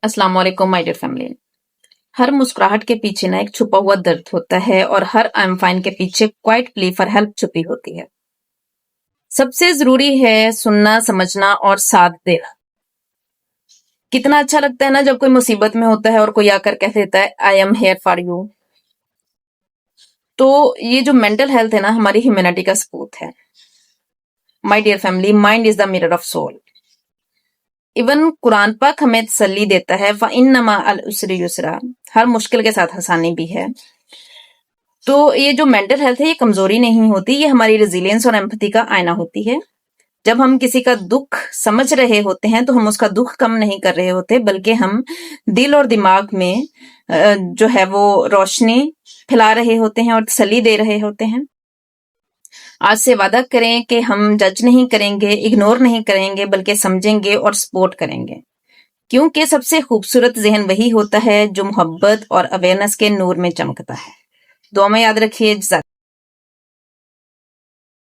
अस्सलाम वालेकुम my dear family. हर मुस्कुराहट के पीछे ना एक छुपा हुआ दर्द होता है और हर आई एम फाइन के पीछे क्वाइट प्ली फॉर हेल्प छुपी होती है। सबसे जरूरी है सुनना, समझना और साथ देना। कितना अच्छा लगता है ना जब कोई मुसीबत में होता है और कोई आकर कह देता है I am here for you. तो ये जो मेंटल हेल्थ है ना, हमारी ह्यूमैनिटी का सबूत है। My dear family, mind is the mirror of soul. Even Quran पाक हमें तसल्ली देता है, फ़इन्नमा अल उसरि युसरा, हर मुश्किल के साथ आसानी भी है। तो ये जो मेंटल हेल्थ है, ये कमजोरी नहीं होती, ये हमारी रेजिलियंस और एम्पैथी का आईना होती है। जब हम किसी का दुख समझ रहे होते हैं तो हम उसका दुख कम नहीं कर रहे होते, बल्कि हम दिल और दिमाग में जो है वो रोशनी फैला रहे होते हैं और तसल्ली दे रहे होते हैं। आज से वादा करें कि हम जज नहीं करेंगे, इग्नोर नहीं करेंगे, बल्कि समझेंगे और सपोर्ट करेंगे। क्योंकि सबसे खूबसूरत ज़हन वही होता है जो मोहब्बत और अवेयरनेस के नूर में चमकता है। दुआ में याद रखिए।